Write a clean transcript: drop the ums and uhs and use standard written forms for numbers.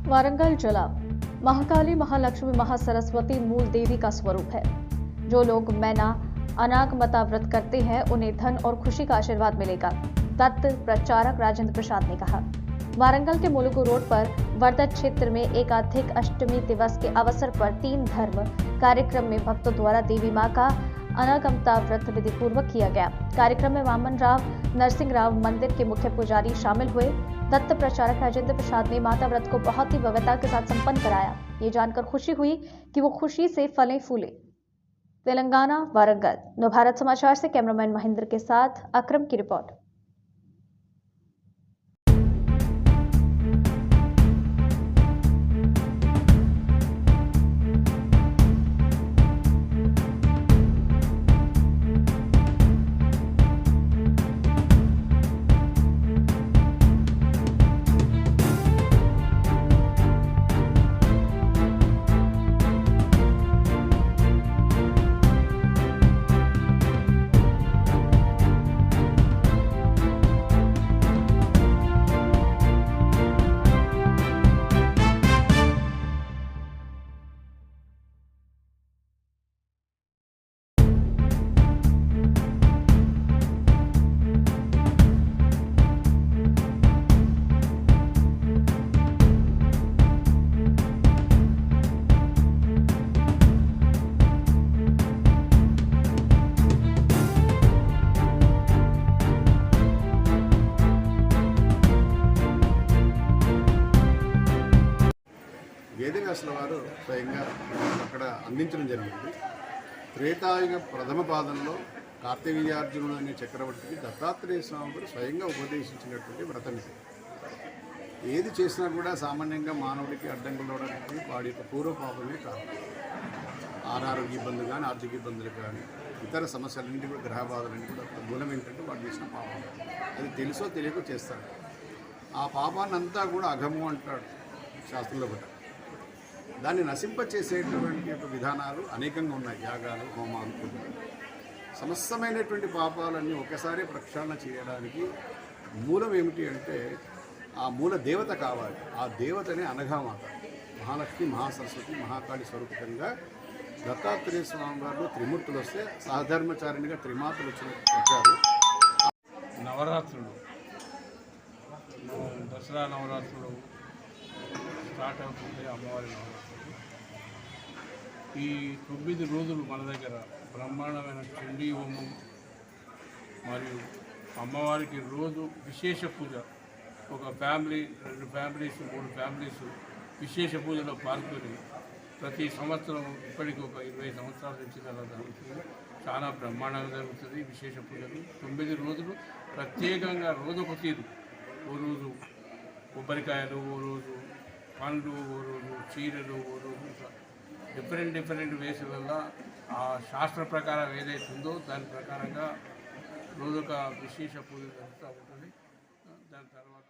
वारंगल जिला महाकाली, महालक्ष्मी, महासरस्वती मूल देवी का स्वरूप है। जो लोग मैना अनागमता व्रत करते हैं उन्हें धन और खुशी का आशीर्वाद मिलेगा, तत्व प्रचारक राजेंद्र प्रसाद ने कहा। वारंगल के मुलुगु रोड पर वर्धा क्षेत्र में एकाधिक अष्टमी दिवस के अवसर पर 3 धर्म कार्यक्रम में भक्तों द्वारा देवी मां का अनागमता व्रत विधि पूर्वक किया गया। कार्यक्रम में वामन राव नरसिंह राव मंदिर के मुख्य पुजारी शामिल हुए। दत्त प्रचारक राजेंद्र प्रसाद ने माता व्रत को बहुत ही भव्यता के साथ संपन्न कराया। ये जानकर खुशी हुई कि वो खुशी से फले फूले। तेलंगाना, वारंगल। नवभारत समाचार से कैमरामैन महेंद्र के साथ अक्रम की रिपोर्ट। వేదవ్యాసుల వారు స్వయంగా అక్కడ అందించడం జరిగింది. త్రేతాయుగ ప్రథమ పాదంలో కార్తవీర్యార్జునుడు అనే చక్రవర్తికి దత్తాత్రేయ స్వామి వారు స్వయంగా ఉపదేశించినటువంటి వ్రతం ఇది. ఏది చేసినా కూడా సామాన్యంగా మానవుడికి అడ్డంకులు అవడానికి వాడి యొక్క పూర్వపాపమే కారణం. అనారోగ్య ఇబ్బందులు కానీ, ఆర్థిక ఇబ్బందులు కానీ, ఇతర సమస్యలన్నింటి కూడా, గ్రహ బాధలన్నింటి కూడా మూలం ఏంటంటే వాడు చేసిన పాపం. అది తెలుసో తెలియకో చేస్తాడు. ఆ పాపాన్ని అంతా కూడా అఘము అంటాడు శాస్త్రంలో కూడా. దాన్ని నశింపచేసేటువంటి యొక్క విధానాలు అనేకంగా ఉన్నాయి. యాగాలు, హోమాలు, పూజలు. సమస్తమైనటువంటి పాపాలన్నీ ఒకసారి ప్రక్షాళన చేయడానికి మూలం ఏమిటి అంటే ఆ మూల దేవత కావాలి. ఆ దేవతనే అనఘామాత, మహాలక్ష్మి, మహాసరస్వతి, మహాకాళి స్వరూపంగా దత్తాత్రేయ స్వామి వారు త్రిమూర్తులు వస్తే సహధర్మచారిణిగా త్రిమాతలు వచ్చారు. నవరాత్రులు, దసరా నవరాత్రులు స్టార్ట్ అవుతుంది. అమ్మవారి నవరాత్రులు ఈ 9 రోజులు మన దగ్గర బ్రహ్మాండమైన చండీ హోమం మరియు అమ్మవారికి రోజు విశేష పూజ. ఒక ఫ్యామిలీ, 2 ఫ్యామిలీస్, 3 ఫ్యామిలీస్ విశేష పూజలో పాల్గొని ప్రతి సంవత్సరం ఇప్పటికి ఒక 20 సంవత్సరాల నుంచి జరుగుతుంది. చాలా బ్రహ్మాండంగా జరుగుతుంది విశేష పూజలు. 9 రోజులు ప్రత్యేకంగా రోజొక తీరు. ఓ రోజు కొబ్బరికాయలు, ఓ రోజు పండ్లు, ఓ రోజు చీరలు, ఓ రోజు డిఫరెంట్ వేస్ వల్ల ఆ శాస్త్ర ప్రకారం ఏదైతే ఉందో దాని ప్రకారంగా రోజొక విశేష పూజ జరుగుతూ ఉంటుంది. దాని తర్వాత